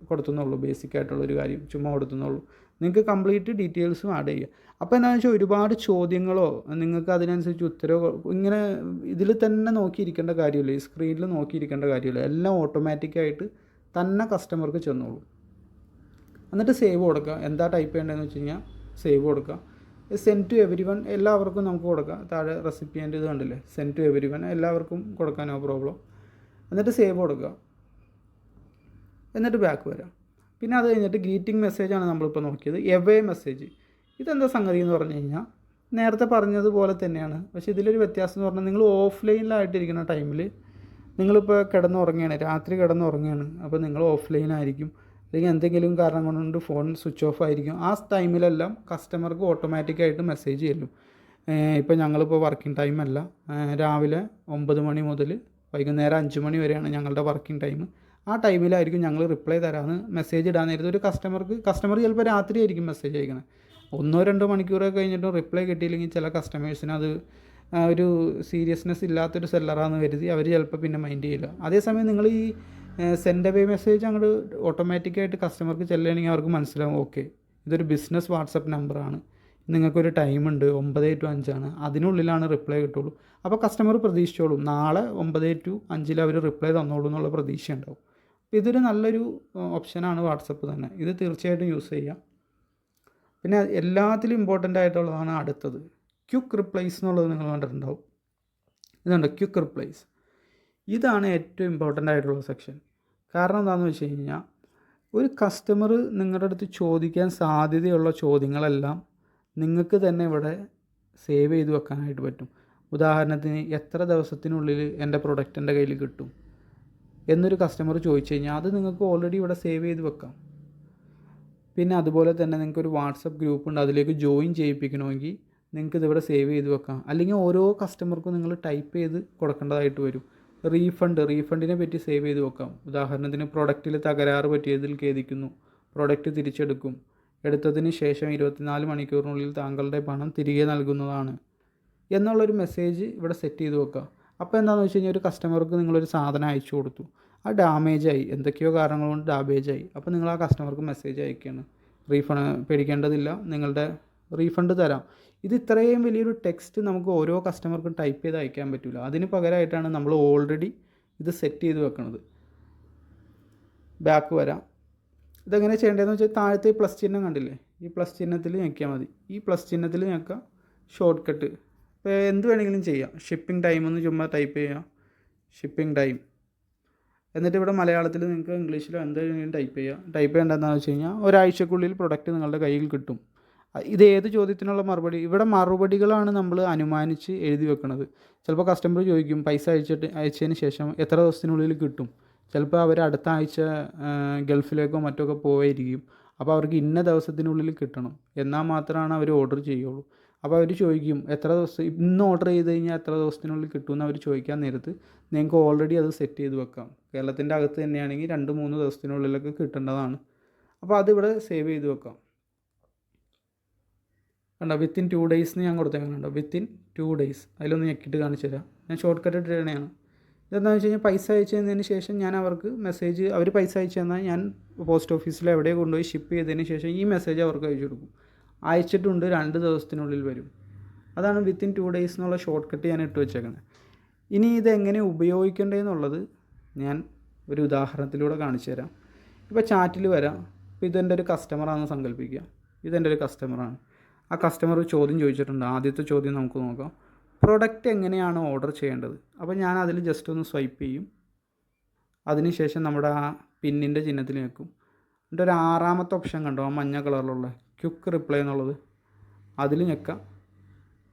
കൊടുത്തുന്നുള്ളൂ, ബേസിക് ആയിട്ടുള്ളൊരു കാര്യം ചുമ്മാ കൊടുത്തുന്നുള്ളൂ. നിങ്ങൾക്ക് കംപ്ലീറ്റ് ഡീറ്റെയിൽസും ആഡ് ചെയ്യുക. അപ്പോൾ എന്താണെന്ന് വെച്ചാൽ ഒരുപാട് ചോദ്യങ്ങളോ നിങ്ങൾക്ക് അതിനനുസരിച്ച് ഉത്തരവോ ഇങ്ങനെ ഇതിൽ തന്നെ നോക്കിയിരിക്കേണ്ട കാര്യമില്ല, ഈ സ്ക്രീനിൽ നോക്കിയിരിക്കേണ്ട കാര്യമില്ല. എല്ലാം ഓട്ടോമാറ്റിക്കായിട്ട് തന്നെ കസ്റ്റമർക്ക് ചെന്നോളൂ. എന്നിട്ട് സേവ് കൊടുക്കുക. എന്താ ടൈപ്പ് ചെയ്യേണ്ടതെന്ന് വെച്ച് കഴിഞ്ഞാൽ സേവ് കൊടുക്കുക. സെൻഡ് ടു എവരി വൺ എല്ലാവർക്കും നമുക്ക് കൊടുക്കാം. താഴെ റെസിപ്പിയൻ്റ് ഇത് കണ്ടില്ലേ, സെൻഡ് ടു എവരി വൺ എല്ലാവർക്കും കൊടുക്കാൻ നോ പ്രോബ്ലം. എന്നിട്ട് സേവ് കൊടുക്കുക. എന്നിട്ട് ബാക്ക് വരാം. പിന്നെ അത് കഴിഞ്ഞിട്ട് ഗ്രീറ്റിംഗ് മെസ്സേജാണ് നമ്മളിപ്പോൾ നോക്കിയത്. എവേ മെസ്സേജ് ഇതെന്താ സംഗതി എന്ന് പറഞ്ഞു കഴിഞ്ഞാൽ നേരത്തെ പറഞ്ഞതുപോലെ തന്നെയാണ്. പക്ഷേ ഇതിലൊരു വ്യത്യാസം എന്ന് പറഞ്ഞാൽ നിങ്ങൾ ഓഫ്ലൈനിലായിട്ടിരിക്കുന്ന ടൈമിൽ നിങ്ങളിപ്പോൾ കിടന്നുറങ്ങുകയാണ്, രാത്രി കിടന്നുറങ്ങുകയാണ്, അപ്പോൾ നിങ്ങൾ ഓഫ്ലൈനായിരിക്കും, അല്ലെങ്കിൽ എന്തെങ്കിലും കാരണം കൊണ്ട് ഫോൺ സ്വിച്ച് ഓഫ് ആയിരിക്കും. ആ ടൈമിലെല്ലാം കസ്റ്റമർക്ക് ഓട്ടോമാറ്റിക്കായിട്ട് മെസ്സേജ് ചെല്ലും. ഇപ്പോൾ ഞങ്ങളിപ്പോൾ വർക്കിംഗ് ടൈമല്ല, രാവിലെ 9 മണി മുതൽ വൈകുന്നേരം 5 മണി വരെയാണ് ഞങ്ങളുടെ വർക്കിംഗ് ടൈം. ആ ടൈമിലായിരിക്കും ഞങ്ങൾ റിപ്ലൈ തരാമെന്ന് മെസ്സേജ് ഇടാൻ നേരത്തെ ഒരു കസ്റ്റമർ ചിലപ്പോൾ രാത്രി ആയിരിക്കും മെസ്സേജ് അയക്കണത്. 1-2 മണിക്കൂറൊക്കെ കഴിഞ്ഞിട്ടും റിപ്ലൈ കിട്ടിയില്ലെങ്കിൽ ചില കസ്റ്റമേഴ്സിന് അത് ഒരു സീരിയസ്നെസ് ഇല്ലാത്തൊരു സെല്ലറാണെന്ന് കരുതി അവർ ചിലപ്പോൾ പിന്നെ മൈൻഡ് ചെയ്യില്ല. അതേസമയം നിങ്ങൾ ഈ സെൻഡ് അവേ മെസ്സേജ് അങ്ങോട്ട് ഓട്ടോമാറ്റിക്കായിട്ട് കസ്റ്റമർക്ക് ചെല്ലുകയാണെങ്കിൽ അവർക്ക് മനസ്സിലാവും, ഓക്കെ ഇതൊരു ബിസിനസ് വാട്സപ്പ് നമ്പറാണ്, നിങ്ങൾക്കൊരു ടൈമുണ്ട് 9 to 5 ആണ്, അതിനുള്ളിലാണ് റിപ്ലൈ കിട്ടുള്ളൂ. അപ്പോൾ കസ്റ്റമർ പ്രതീക്ഷിച്ചോളും നാളെ 9 to 5 അവർ റിപ്ലൈ തന്നോളൂ എന്നുള്ള പ്രതീക്ഷ ഉണ്ടാവും. അപ്പോൾ ഇതൊരു നല്ലൊരു ഓപ്ഷനാണ് വാട്സപ്പ് തന്നെ. ഇത് തീർച്ചയായിട്ടും യൂസ് ചെയ്യാം. പിന്നെ എല്ലാത്തിലും ഇമ്പോർട്ടൻ്റ് ആയിട്ടുള്ളതാണ് അടുത്തത് ക്വിക്ക് റിപ്ലൈസ് എന്നുള്ളത്. നിങ്ങൾ കണ്ടിട്ടുണ്ടാവും, ഇതുണ്ട് ക്വിക്ക് റിപ്ലൈസ്. ഇതാണ് ഏറ്റവും ഇമ്പോർട്ടൻ്റ് ആയിട്ടുള്ള സെക്ഷൻ. കാരണം എന്താണെന്ന് വെച്ച് കഴിഞ്ഞാൽ ഒരു കസ്റ്റമർ നിങ്ങളുടെ അടുത്ത് ചോദിക്കാൻ സാധ്യതയുള്ള ചോദ്യങ്ങളെല്ലാം നിങ്ങൾക്ക് തന്നെ ഇവിടെ സേവ് ചെയ്ത് വെക്കാനായിട്ട് പറ്റും. ഉദാഹരണത്തിന് എത്ര ദിവസത്തിനുള്ളിൽ എൻ്റെ പ്രൊഡക്റ്റ് എൻ്റെ കയ്യിൽ കിട്ടും എന്നൊരു കസ്റ്റമർ ചോദിച്ചു കഴിഞ്ഞാൽ അത് നിങ്ങൾക്ക് ഓൾറെഡി ഇവിടെ സേവ് ചെയ്ത് വെക്കാം. പിന്നെ അതുപോലെ തന്നെ നിങ്ങൾക്കൊരു വാട്സപ്പ് ഗ്രൂപ്പ് ഉണ്ട്, അതിലേക്ക് ജോയിൻ ചെയ്യിപ്പിക്കണമെങ്കിൽ നിങ്ങൾക്ക് ഇതിവിടെ സേവ് ചെയ്ത് വെക്കാം. അല്ലെങ്കിൽ ഓരോ കസ്റ്റമർക്കും നിങ്ങൾ ടൈപ്പ് ചെയ്ത് കൊടുക്കേണ്ടതായിട്ട് വരും. റീഫണ്ടിനെ പറ്റി സേവ് ചെയ്ത് വെക്കാം. ഉദാഹരണത്തിന് പ്രൊഡക്റ്റിൽ തകരാറ് പറ്റിയതിൽ ഖേദിക്കുന്നു, പ്രൊഡക്റ്റ് തിരിച്ചെടുക്കും, എടുത്തതിന് ശേഷം 24 മണിക്കൂറിനുള്ളിൽ താങ്കളുടെ പണം തിരികെ നൽകുന്നതാണ് എന്നുള്ളൊരു മെസ്സേജ് ഇവിടെ സെറ്റ് ചെയ്ത് വെക്കുക. അപ്പോൾ എന്താണെന്ന് വെച്ച് കഴിഞ്ഞാൽ ഒരു കസ്റ്റമർക്ക് നിങ്ങളൊരു സാധനം അയച്ചു കൊടുത്തു, അത് ഡാമേജായി, എന്തൊക്കെയോ കാരണങ്ങൾ കൊണ്ട് ഡാമേജായി, അപ്പോൾ നിങ്ങൾ ആ കസ്റ്റമർക്ക് മെസ്സേജ് അയക്കുകയാണ്, പേടിക്കേണ്ടതില്ല, നിങ്ങളുടെ റീഫണ്ട് തരാം. ഇത് ഇത്രയും വലിയൊരു ടെക്സ്റ്റ് നമുക്ക് ഓരോ കസ്റ്റമർക്കും ടൈപ്പ് ചെയ്ത് അയക്കാൻ പറ്റില്ല. അതിന് പകരമായിട്ടാണ് നമ്മൾ ഓൾറെഡി ഇത് സെറ്റ് ചെയ്ത് വെക്കുന്നത്. ബാക്ക് വരാം. ഇതെങ്ങനെ ചെയ്യേണ്ടതെന്ന് വെച്ചാൽ താഴത്തെ പ്ലസ് ചിഹ്നം കണ്ടില്ലേ, ഈ പ്ലസ് ചിഹ്നത്തിൽ ഞെക്കിയാൽ മതി. ഈ പ്ലസ് ചിഹ്നത്തിൽ ഞെക്കുക, ഷോർട്ട് കട്ട്. ഇപ്പോൾ എന്ത് വേണമെങ്കിലും ചെയ്യാം. ഷിപ്പിംഗ് ടൈം എന്ന് ചുമ്മാ ടൈപ്പ് ചെയ്യാം, ഷിപ്പിംഗ് ടൈം. എന്നിട്ട് ഇവിടെ മലയാളത്തിൽ നിങ്ങൾക്ക് ഇംഗ്ലീഷിലോ എന്തെങ്കിലും ടൈപ്പ് ചെയ്യാം. ടൈപ്പ് ചെയ്യേണ്ടതെന്ന് വെച്ച് കഴിഞ്ഞാൽ ഒരാഴ്ചക്കുള്ളിൽ പ്രൊഡക്റ്റ് നിങ്ങളുടെ കയ്യിൽ കിട്ടും. ഇത് ഏത് ചോദ്യത്തിനുള്ള മറുപടി? ഇവിടെ മറുപടികളാണ് നമ്മൾ അനുമാനിച്ച് എഴുതി വെക്കുന്നത്. ചിലപ്പോൾ കസ്റ്റമർ ചോദിക്കും പൈസ അയച്ചതിന് ശേഷം എത്ര ദിവസത്തിനുള്ളിൽ കിട്ടും. ചിലപ്പോൾ അവർ അടുത്ത ആഴ്ച ഗൾഫിലേക്കോ മറ്റൊക്കെ പോയിരിക്കും. അപ്പോൾ അവർക്ക് ഇന്ന ദിവസത്തിനുള്ളിൽ കിട്ടണം എന്നാൽ മാത്രമാണ് അവർ ഓർഡർ ചെയ്യുള്ളൂ. അപ്പോൾ അവർ ചോദിക്കും എത്ര ദിവസം, ഇന്ന് ഓർഡർ ചെയ്ത് കഴിഞ്ഞാൽ എത്ര ദിവസത്തിനുള്ളിൽ കിട്ടുമെന്ന് അവർ ചോദിക്കാൻ നേരത്ത് നിങ്ങൾക്ക് ഓൾറെഡി അത് സെറ്റ് ചെയ്ത് വെക്കാം. കേരളത്തിൻ്റെ അകത്ത് തന്നെയാണെങ്കിൽ 2-3 ദിവസത്തിനുള്ളിലൊക്കെ കിട്ടേണ്ടതാണ്. അപ്പോൾ അതിവിടെ സേവ് ചെയ്ത് വെക്കാം. കണ്ടോ, വിത്തിൻ 2 days ഞാൻ കൊടുത്തേക്കുന്നുണ്ടോ, വിത്തിൻ 2 days. അതിലൊന്ന് ഞെക്കിയിട്ട് കാണിച്ചു തരാം. ഞാൻ ഷോർട്ട് കട്ട് ഇട്ടിട്ടാണ്. ഇതെന്താണെന്ന് വെച്ച് കഴിഞ്ഞാൽ പൈസ അയച്ചു തന്നതിന് ശേഷം ഞാൻ അവർക്ക് മെസ്സേജ്, അവർ പൈസ അയച്ചു തന്നാൽ ഞാൻ പോസ്റ്റ് ഓഫീസിൽ എവിടെ കൊണ്ടുപോയി ഷിപ്പ് ചെയ്തതിന് ശേഷം ഈ മെസ്സേജ് അവർക്ക് അയച്ചു കൊടുക്കും. അയച്ചിട്ടുണ്ട് 2 ദിവസത്തിനുള്ളിൽ വരും. അതാണ് വിത്തിൻ 2 days എന്നുള്ള ഷോർട്ട് കട്ട് ഞാൻ ഇട്ട് വെച്ചേക്കുന്നത്. ഇനി ഇതെങ്ങനെ ഉപയോഗിക്കേണ്ടതെന്നുള്ളത് ഞാൻ ഒരു ഉദാഹരണത്തിലൂടെ കാണിച്ചു തരാം. ഇപ്പോൾ ചാറ്റിൽ വരാം. ഇപ്പോൾ ഇതെൻ്റെ ഒരു കസ്റ്റമറാണെന്ന് സങ്കല്പിക്കുക. ഇതെൻ്റെ ഒരു കസ്റ്റമറാണ്. ആ കസ്റ്റമർ ചോദ്യം ചോദിച്ചിട്ടുണ്ട്. ആദ്യത്തെ ചോദ്യം നമുക്ക് നോക്കാം. പ്രൊഡക്റ്റ് എങ്ങനെയാണ് ഓർഡർ ചെയ്യേണ്ടത്? അപ്പോൾ ഞാൻ അതിൽ ജസ്റ്റ് ഒന്ന് സ്വൈപ്പ് ചെയ്യും. അതിനുശേഷം നമ്മുടെ ആ പിന്നിൻ്റെ ചിഹ്നത്തിൽ നിൽക്കും. എന്നിട്ട് ഒരു ആറാമത്തെ ഓപ്ഷൻ കണ്ടോ, ആ മഞ്ഞ കളറിലുള്ള ക്വിക്ക് റിപ്ലൈ എന്നുള്ളത്, അതിൽ ഞെക്കാം.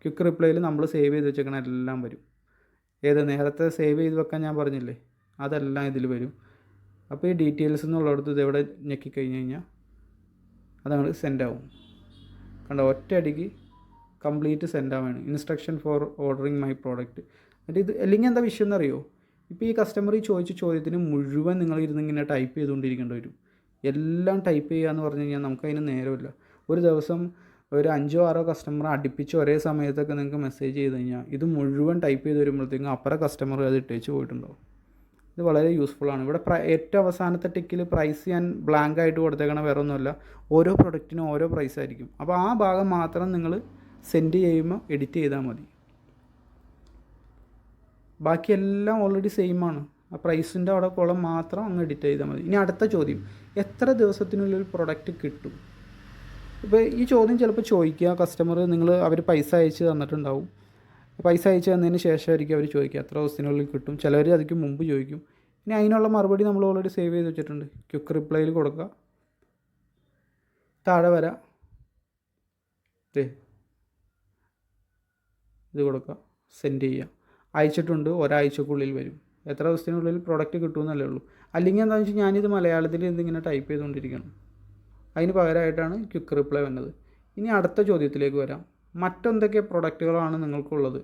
ക്വിക്ക് റിപ്ലൈയിൽ നമ്മൾ സേവ് ചെയ്ത് വെച്ചേക്കണ എല്ലാം വരും. ഏത് നേരത്തെ സേവ് ചെയ്ത് വെക്കാൻ ഞാൻ പറഞ്ഞില്ലേ, അതെല്ലാം ഇതിൽ വരും. അപ്പോൾ ഈ ഡീറ്റെയിൽസ് എന്നുള്ളിടത്ത് ഇതെവിടെ ഞെക്കിക്കഴിഞ്ഞ് കഴിഞ്ഞാൽ അതങ്ങോട്ട് സെൻഡ് ആവും. കണ്ടോ, ഒറ്റയടിക്ക് കംപ്ലീറ്റ് സെൻഡ് ആവുകയാണ്. Instruction four ordering my product. എന്നിട്ട് ഇത് അല്ലെങ്കിൽ എന്താ വിഷയം എന്നറിയോ, ഇപ്പോൾ ഈ കസ്റ്റമർ ഈ ചോദിച്ച ചോദ്യത്തിന് മുഴുവൻ നിങ്ങൾ ഇരുന്ന് ഇങ്ങനെ ടൈപ്പ് ചെയ്തുകൊണ്ടിരിക്കേണ്ടി വരും. എല്ലാം ടൈപ്പ് ചെയ്യുക എന്ന് പറഞ്ഞു കഴിഞ്ഞാൽ നമുക്കതിന് നേരമില്ല. ഒരു ദിവസം ഒരു 5-6 കസ്റ്റമർ അടുപ്പിച്ച് ഒരേ സമയത്തൊക്കെ നിങ്ങൾക്ക് മെസ്സേജ് ചെയ്ത് കഴിഞ്ഞാൽ ഇത് മുഴുവൻ ടൈപ്പ് ചെയ്ത് വരുമ്പോഴത്തേക്കും അപ്പുറം കസ്റ്റമർ അത് ഇട്ടേച്ച് പോയിട്ടുണ്ടാവും. ഇത് വളരെ യൂസ്ഫുള്ളാണ്. ഇവിടെ ഏറ്റവും അവസാനത്തെ ടിക്കിൽ പ്രൈസ് ഞാൻ ബ്ലാങ്ക് ആയിട്ട് കൊടുത്തേക്കണം, വേറെ ഒന്നുമല്ല. ഓരോ പ്രൊഡക്റ്റിനും ഓരോ പ്രൈസ് ആയിരിക്കും. അപ്പോൾ ആ ഭാഗം മാത്രം നിങ്ങൾ സെൻഡ് ചെയ്യുമ്പോൾ എഡിറ്റ് ചെയ്താൽ മതി. ബാക്കിയെല്ലാം ഓൾറെഡി സെയിമാണ്. ആ പ്രൈസിൻ്റെ അവിടെ കോളം മാത്രം അങ്ങ് എഡിറ്റ് ചെയ്താൽ മതി. ഇനി അടുത്ത ചോദ്യം, എത്ര ദിവസത്തിനുള്ളിൽ പ്രൊഡക്റ്റ് കിട്ടും? ഇപ്പോൾ ഈ ചോദ്യം ചിലപ്പോൾ ചോദിക്കുക കസ്റ്റമർ, അവർ പൈസ അയച്ച് തന്നിട്ടുണ്ടാവും. പൈസ അയച്ച് തന്നതിന് ശേഷമായിരിക്കും അവർ ചോദിക്കുക എത്ര ദിവസത്തിനുള്ളിൽ കിട്ടും. ചിലവർ അതിക്ക് മുമ്പ് ചോദിക്കും. ഇനി അതിനുള്ള മറുപടി നമ്മൾ ഓൾറെഡി സേവ് ചെയ്ത് വെച്ചിട്ടുണ്ട്. ക്വിക്ക് റിപ്ലൈയിൽ കൊടുക്കുക, താഴെ വരാം, ഇത് കൊടുക്കുക, സെൻഡ് ചെയ്യുക. അയച്ചിട്ടുണ്ട്, ഒരാഴ്ചക്കുള്ളിൽ വരും. എത്ര ദിവസത്തിനുള്ളിൽ പ്രോഡക്റ്റ് കിട്ടുമെന്നല്ലേ ഉള്ളൂ. അല്ലെങ്കിൽ എന്താണെന്ന് വെച്ചാൽ ഞാനിത് മലയാളത്തിൽ ഇതിങ്ങനെ ടൈപ്പ് ചെയ്തുകൊണ്ടിരിക്കണം. അതിന് പകരമായിട്ടാണ് ക്വിക്ക് റിപ്ലൈ വന്നത്. ഇനി അടുത്ത ചോദ്യത്തിലേക്ക് വരാം. മറ്റെന്തൊക്കെ പ്രൊഡക്റ്റുകളാണ് നിങ്ങൾക്കുള്ളത്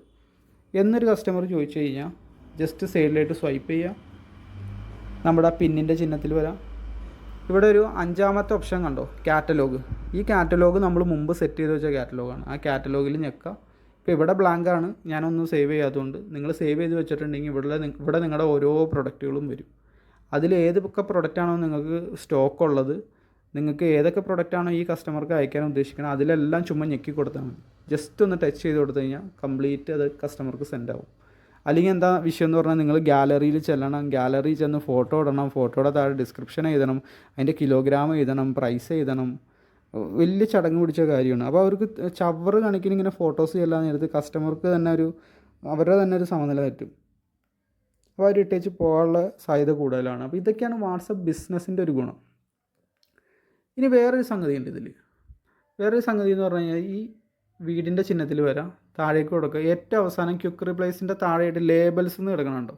എന്നൊരു കസ്റ്റമർ ചോദിച്ചു കഴിഞ്ഞാൽ ജസ്റ്റ് സൈഡിലായിട്ട് സ്വൈപ്പ് ചെയ്യുക. നമ്മുടെ പിന്നിൻ്റെ ചിഹ്നത്തിൽ വരാം. ഇവിടെ ഒരു 5ാമത്തെ ഓപ്ഷൻ കണ്ടോ, കാറ്റലോഗ്. ഈ കാറ്റലോഗ് നമ്മൾ മുമ്പ് സെറ്റ് ചെയ്ത് വെച്ച കാറ്റലോഗാണ്. ആ കാറ്റലോഗിൽ ഞെക്കുക. ഇപ്പോൾ ഇവിടെ ബ്ലാങ്കാണ്, ഞാനൊന്നും സേവ് ചെയ്യാത്തതുകൊണ്ട്. നിങ്ങൾ സേവ് ചെയ്ത് വെച്ചിട്ടുണ്ടെങ്കിൽ ഇവിടെ നിങ്ങളുടെ ഓരോ പ്രൊഡക്റ്റുകളും വരും. അതിൽ ഏതൊക്കെ പ്രൊഡക്റ്റാണോ നിങ്ങൾക്ക് സ്റ്റോക്ക് ഉള്ളത്, നിങ്ങൾക്ക് ഏതൊക്കെ പ്രൊഡക്റ്റാണോ ഈ കസ്റ്റമർക്ക് അയക്കാൻ ഉദ്ദേശിക്കുന്നത്, അതിലെല്ലാം ചുമ്മാ ഞെക്കി കൊടുത്താൽ മതി. ജസ്റ്റ് ഒന്ന് ടച്ച് ചെയ്ത് കൊടുത്തു കഴിഞ്ഞാൽ കംപ്ലീറ്റ് അത് കസ്റ്റമർക്ക് സെൻഡ് ആവും. അല്ലെങ്കിൽ എന്താ വിഷയം എന്ന് പറഞ്ഞാൽ നിങ്ങൾ ഗാലറിയിൽ ചെല്ലണം, ഗാലറിയിൽ ചെന്ന് ഫോട്ടോ ഇടണം, ഫോട്ടോയുടെ താഴെ ഡിസ്ക്രിപ്ഷൻ എഴുതണം, അതിൻ്റെ കിലോഗ്രാം എഴുതണം, പ്രൈസ് എഴുതണം. വലിയ ചടങ്ങ് പിടിച്ച കാര്യമാണ്. അപ്പോൾ അവർക്ക് ചവറ് കണക്കിന് ഇങ്ങനെ ഫോട്ടോസ് ചെല്ലാൻ നേരത്ത് കസ്റ്റമർക്ക് തന്നെ അവരുടെ തന്നെ ഒരു സമനില തെറ്റും. അപ്പോൾ അവർ ഇട്ടേച്ച് പോകാനുള്ള സാധ്യത കൂടുതലാണ്. അപ്പോൾ ഇതൊക്കെയാണ് വാട്സപ്പ് ബിസിനസ്സിൻ്റെ ഒരു ഗുണം. ഇനി വേറൊരു സംഗതി ഉണ്ട് ഇതിൽ. വേറൊരു സംഗതി എന്ന് പറഞ്ഞു കഴിഞ്ഞാൽ ഈ വീടിൻ്റെ ചിഹ്നത്തിൽ വരാം, താഴേക്ക് കൊടുക്കുക. ഏറ്റവും അവസാനം ക്വിക്ക് റിപ്ലൈസിൻ്റെ താഴെയായിട്ട് ലേബൽസ് എന്ന് കിടക്കണുണ്ടോ.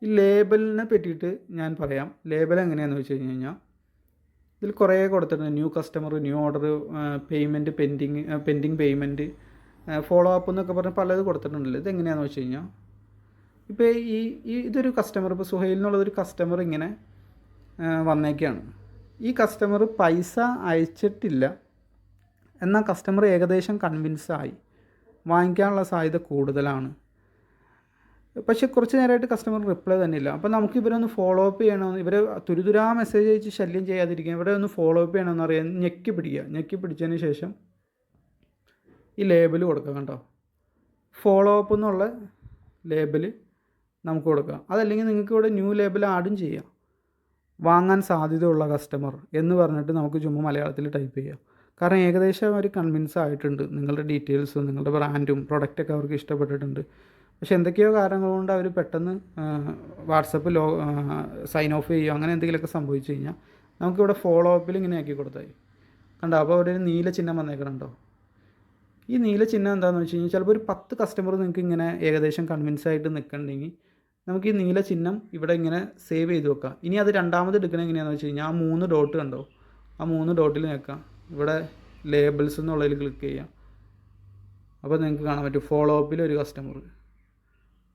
ഈ ലേബലിനെ പറ്റിയിട്ട് ഞാൻ പറയാം. ലേബൽ എങ്ങനെയാണെന്ന് വെച്ച് കഴിഞ്ഞാൽ ഇതിൽ കുറേ കൊടുത്തിട്ടുണ്ട്. New customer, new order, payment pending payment, follow up എന്നൊക്കെ പറഞ്ഞ് പലത് കൊടുത്തിട്ടുണ്ടല്ലോ. ഇതെങ്ങനെയാണെന്ന് വെച്ച് കഴിഞ്ഞാൽ ഇപ്പോൾ ഇതൊരു കസ്റ്റമർ, ഇപ്പോൾ സുഹൈൽ എന്നുള്ളതൊരു കസ്റ്റമർ ഇങ്ങനെ വന്നേക്കാണ്. ഈ കസ്റ്റമർ പൈസ അയച്ചിട്ടില്ല, എന്നാൽ കസ്റ്റമർ ഏകദേശം കൺവിൻസായി, വാങ്ങിക്കാനുള്ള സാധ്യത കൂടുതലാണ്. പക്ഷേ കുറച്ച് നേരമായിട്ട് കസ്റ്റമർ റിപ്ലൈ തന്നെ ഇല്ല. അപ്പോൾ നമുക്ക് ഇവരൊന്ന് ഫോളോ അപ്പ് ചെയ്യണമെന്ന്, ഇവരെ തുരുതുരാ മെസ്സേജ് അയച്ച് ശല്യം ചെയ്യാതിരിക്കുക, ഇവരെ ഒന്ന് ഫോളോ അപ്പ് ചെയ്യണമെന്ന് അറിയാൻ ഞെക്കി പിടിക്കുക. ഞെക്കി പിടിച്ചതിന് ശേഷം ഈ ലേബൽ കൊടുക്കുക. കണ്ടോ, ഫോളോ അപ്പ് എന്നുള്ള ലേബൽ നമുക്ക് കൊടുക്കാം. അതല്ലെങ്കിൽ നിങ്ങൾക്ക് ഇവിടെ ന്യൂ ലേബൽ ആഡും ചെയ്യാം. വാങ്ങാൻ സാധ്യതയുള്ള കസ്റ്റമർ എന്ന് പറഞ്ഞിട്ട് നമുക്ക് ചുമ്മാ മലയാളത്തിൽ ടൈപ്പ് ചെയ്യാം. കാരണം ഏകദേശം അവർ കൺവിൻസ് ആയിട്ടുണ്ട്. നിങ്ങളുടെ ഡീറ്റെയിൽസും നിങ്ങളുടെ ബ്രാൻഡും പ്രൊഡക്റ്റൊക്കെ അവർക്ക് ഇഷ്ടപ്പെട്ടിട്ടുണ്ട്. പക്ഷേ എന്തൊക്കെയോ കാരണങ്ങൾ കൊണ്ട് അവർ പെട്ടെന്ന് വാട്സപ്പ് സൈൻ ഓഫ് ചെയ്യുക, അങ്ങനെ എന്തെങ്കിലുമൊക്കെ സംഭവിച്ചു കഴിഞ്ഞാൽ നമുക്കിവിടെ ഫോളോ അപ്പിൽ ഇങ്ങനെ ആക്കി കൊടുത്താൽ കണ്ടോ. അപ്പോൾ അവിടെ ഒരു നീല ചിഹ്നം വന്നേക്കണുണ്ടോ. ഈ നീല ചിഹ്നം എന്താണെന്ന് വെച്ച് കഴിഞ്ഞാൽ ചിലപ്പോൾ ഒരു 10 കസ്റ്റമർ നിങ്ങൾക്ക് ഇങ്ങനെ ഏകദേശം കൺവിൻസ് ആയിട്ട് നിൽക്കണമെങ്കിൽ നമുക്ക് ഈ നീല ചിഹ്നം ഇവിടെ ഇങ്ങനെ സേവ് ചെയ്ത് വെക്കാം. ഇനി അത് രണ്ടാമത് എടുക്കണം എങ്ങനെയാണെന്ന് വെച്ച് കഴിഞ്ഞാൽ ആ 3 ഡോട്ട് കണ്ടോ, ആ 3 ഡോട്ടിൽ നിൽക്കാം. ഇവിടെ ലേബിൾസ് എന്നുള്ളതിൽ ക്ലിക്ക് ചെയ്യാം. അപ്പോൾ നിങ്ങൾക്ക് കാണാൻ പറ്റും ഫോളോ അപ്പിൽ ഒരു കസ്റ്റമർ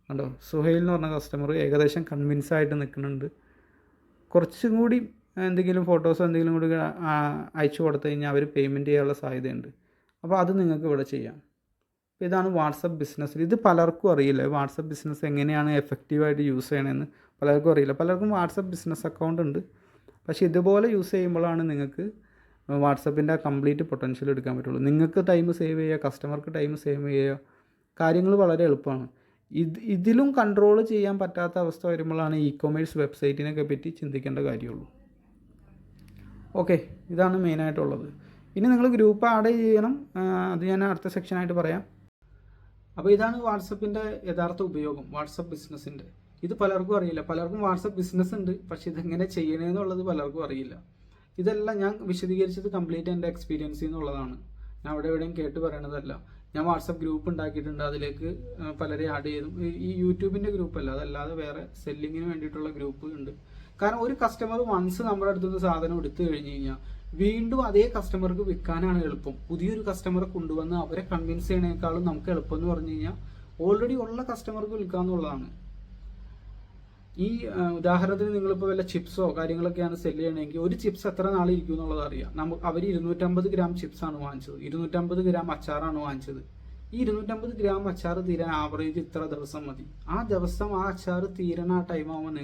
കണ്ടോ, സുഹൈൽ എന്ന് പറഞ്ഞ കസ്റ്റമർ ഏകദേശം കൺവിൻസ് ആയിട്ട് നിൽക്കുന്നുണ്ട്. കുറച്ചും കൂടി എന്തെങ്കിലും ഫോട്ടോസോ എന്തെങ്കിലും കൂടി അയച്ചു കൊടുത്തു കഴിഞ്ഞാൽ അവർ പേയ്മെൻറ്റ് ചെയ്യാനുള്ള സാധ്യതയുണ്ട്. അപ്പോൾ അത് നിങ്ങൾക്ക് ഇവിടെ ചെയ്യാം. ഇതാണ് വാട്സപ്പ് ബിസിനസ്സിൽ. ഇത് പലർക്കും അറിയില്ല. വാട്സപ്പ് ബിസിനസ് എങ്ങനെയാണ് എഫക്റ്റീവായിട്ട് യൂസ് ചെയ്യണമെന്ന് പലർക്കും അറിയില്ല. പലർക്കും വാട്സപ്പ് ബിസിനസ് അക്കൗണ്ട് ഉണ്ട്, പക്ഷേ ഇതുപോലെ യൂസ് ചെയ്യുമ്പോഴാണ് നിങ്ങൾക്ക് വാട്സപ്പിൻ്റെ കംപ്ലീറ്റ് പൊട്ടൻഷ്യൽ എടുക്കാൻ പറ്റുള്ളൂ. നിങ്ങൾക്ക് ടൈം സേവ് ചെയ്യുക, കസ്റ്റമർക്ക് ടൈം സേവ് ചെയ്യുക, കാര്യങ്ങൾ വളരെ എളുപ്പമാണ്. ഇതിലും കൺട്രോൾ ചെയ്യാൻ പറ്റാത്ത അവസ്ഥ വരുമ്പോഴാണ് ഇ-കൊമേഴ്സ് വെബ്സൈറ്റിനൊക്കെ പറ്റി ചിന്തിക്കേണ്ട കാര്യമുള്ളൂ. ഓക്കെ, ഇതാണ് മെയിനായിട്ടുള്ളത്. ഇനി നിങ്ങൾ ഗ്രൂപ്പ് ആഡ് ചെയ്യണം, അത് ഞാൻ അടുത്ത സെക്ഷനായിട്ട് പറയാം. അപ്പോൾ ഇതാണ് വാട്സപ്പിൻ്റെ യഥാർത്ഥ ഉപയോഗം, വാട്സപ്പ് ബിസിനസ്സിൻ്റെ. ഇത് പലർക്കും അറിയില്ല. പലർക്കും വാട്സപ്പ് ബിസിനസ് ഉണ്ട്, പക്ഷേ ഇതെങ്ങനെ ചെയ്യണമെന്നുള്ളത് പലർക്കും അറിയില്ല. ഇതെല്ലാം ഞാൻ വിശദീകരിച്ചത് കംപ്ലീറ്റ് എൻ്റെ എക്സ്പീരിയൻസിൽ നിന്നുള്ളതാണ്. ഞാൻ അവിടെ എവിടെയും കേട്ട് പറയണതല്ല. ഞാൻ വാട്സപ്പ് ഗ്രൂപ്പ് ഉണ്ടാക്കിയിട്ടുണ്ട്, അതിലേക്ക് പലരെ ആഡ് ചെയ്തു. ഈ യൂട്യൂബിൻ്റെ ഗ്രൂപ്പല്ല, അതല്ലാതെ വേറെ സെല്ലിങ്ങിന് വേണ്ടിയിട്ടുള്ള ഗ്രൂപ്പ് ഉണ്ട്. കാരണം ഒരു കസ്റ്റമർ വൺസ് നമ്മുടെ അടുത്തുനിന്ന് സാധനം എടുത്തു കഴിഞ്ഞ് കഴിഞ്ഞാൽ വീണ്ടും അതേ കസ്റ്റമർക്ക് വിൽക്കാനാണ് എളുപ്പം. പുതിയൊരു കസ്റ്റമറെ കൊണ്ടുവന്ന് അവരെ കൺവിൻസ് ചെയ്യണേക്കാളും നമുക്ക് എളുപ്പം എന്ന് പറഞ്ഞു കഴിഞ്ഞാൽ ഓൾറെഡി ഉള്ള കസ്റ്റമർക്ക് വിൽക്കാന്നുള്ളതാണ്. ഈ ഉദാഹരണത്തിന് നിങ്ങളിപ്പോൾ വല്ല ചിപ്സോ കാര്യങ്ങളൊക്കെയാണ് സെല് ചെയ്യണമെങ്കിൽ ഒരു ചിപ്സ് എത്ര നാൾ ഇരിക്കും എന്നുള്ളത് അറിയാം. അവർ 250 ഗ്രാം ചിപ്സാണ് വാങ്ങിച്ചത്, 250 ഗ്രാം അച്ചാറാണ് വാങ്ങിച്ചത്. ഈ 250 ഗ്രാം അച്ചാർ തീരാൻ ആവറേജ് ഇത്ര ദിവസം മതി. ആ ദിവസം ആ അച്ചാർ തീരണ ആ ടൈം ആകുമ്പോൾ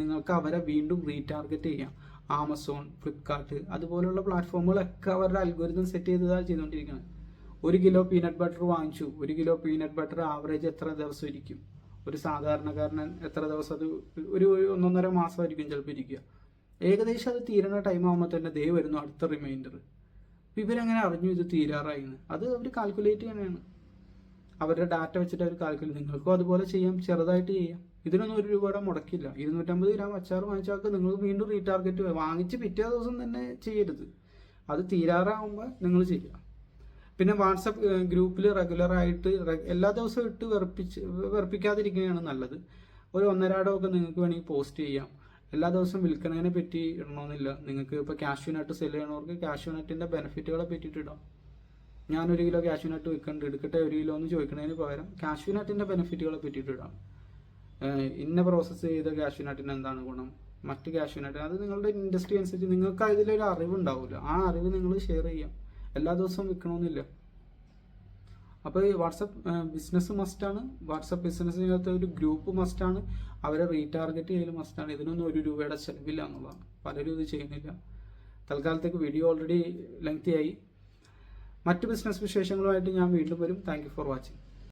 നിങ്ങൾക്ക് അവരെ വീണ്ടും റീടാർഗറ്റ് ചെയ്യാം. ആമസോൺ, ഫ്ലിപ്കാർട്ട് അതുപോലുള്ള പ്ലാറ്റ്ഫോമുകളൊക്കെ അവരുടെ അൽഗോരിതം സെറ്റ് ചെയ്തതാണ് ചെയ്തുകൊണ്ടിരിക്കുന്നത്. 1 കിലോ പീനട്ട് ബട്ടർ വാങ്ങിച്ചു, 1 കിലോ പീനട്ട് ബട്ടർ ആവറേജ് എത്ര ദിവസം ഇരിക്കും? ഒരു സാധാരണക്കാരൻ എത്ര ദിവസം? അത് ഒരു 1.5 മാസമായിരിക്കും ചിലപ്പോൾ ഇരിക്കുക. ഏകദേശം അത് തീരണ ടൈം ആകുമ്പോൾ തന്നെ ദേ വരുന്നു അടുത്ത റിമൈൻഡർ. അപ്പോൾ ഇവരെങ്ങനെ അറിഞ്ഞു ഇത് തീരാറായിന്ന്? അത് അവർ കാൽക്കുലേറ്റ് ചെയ്യണതാണ്. അവരുടെ ഡാറ്റ വെച്ചിട്ട് അവർ കാൽക്കുലേറ്റ്. നിങ്ങൾക്കും അതുപോലെ ചെയ്യാം, ചെറുതായിട്ട് ചെയ്യാം. ഇതിനൊന്നും 1 രൂപയുടെ മുടക്കില്ല. 250 ഗ്രാം അച്ചാർ വാങ്ങിച്ചാൽ നിങ്ങൾ വീണ്ടും റീടാർഗറ്റ് വാങ്ങിച്ച് പിറ്റേ ദിവസം തന്നെ ചെയ്യരുത്. അത് തീരാറാകുമ്പോൾ നിങ്ങൾ ചെയ്യുക. പിന്നെ വാട്സപ്പ് ഗ്രൂപ്പിൽ റെഗുലറായിട്ട് എല്ലാ ദിവസവും ഇട്ട് വെറുപ്പിക്കാതിരിക്കുകയാണ് നല്ലത്. ഒരു 1.5 നിങ്ങൾക്ക് വേണമെങ്കിൽ പോസ്റ്റ് ചെയ്യാം. എല്ലാ ദിവസവും വിൽക്കണതിനെ പറ്റി ഇടണമെന്നില്ല. നിങ്ങൾക്ക് ഇപ്പോൾ കാഷ്യൂ നട്ട് സെല് ചെയ്യണവർക്ക് കാഷ്യൂ നട്ടിൻ്റെ ബെനിഫിറ്റുകളെ പറ്റിയിട്ട് ഇടാം. ഞാൻ 1 കിലോ കാഷ്യൂ നട്ട് വിൽക്കുന്നുണ്ട്, എടുക്കട്ടെ 1 കിലോ എന്ന് ചോദിക്കുന്നതിന് പകരം കാഷ്യൂ നട്ടിൻ്റെ ബെനിഫിറ്റുകളെ പറ്റിയിട്ട് ഇടാം. ഇന്ന പ്രോസസ്സ് ചെയ്ത കാഷ്യൂ നട്ടിന് എന്താണ് ഗുണം, മറ്റ് കാഷ്യൂ നട്ടിന്, അത് നിങ്ങളുടെ ഇൻഡസ്ട്രി അനുസരിച്ച് നിങ്ങൾക്ക് അതിലൊരു അറിവ് ഉണ്ടാവില്ല. ആ അറിവ് നിങ്ങൾ ഷെയർ ചെയ്യാം. എല്ലാ ദിവസവും വിൽക്കണമെന്നില്ല. അപ്പോൾ ഈ വാട്സപ്പ് ബിസിനസ് മസ്റ്റാണ്. വാട്സപ്പ് ബിസിനസ്സിനകത്ത് ഒരു ഗ്രൂപ്പ് മസ്റ്റാണ്. അവരെ റീടാർഗറ്റ് ചെയ്യൽ മസ്റ്റാണ്. ഇതിനൊന്നും 1 രൂപയുടെ ചിലവില്ല എന്നുള്ളതാണ്. പലരും ഇത് ചെയ്യുന്നില്ല. തൽക്കാലത്തേക്ക് വീഡിയോ ഓൾറെഡി ലെങ്തി ആയി. മറ്റ് ബിസിനസ് വിശേഷങ്ങളുമായിട്ട് ഞാൻ വീണ്ടും വരും. Thank you for watching.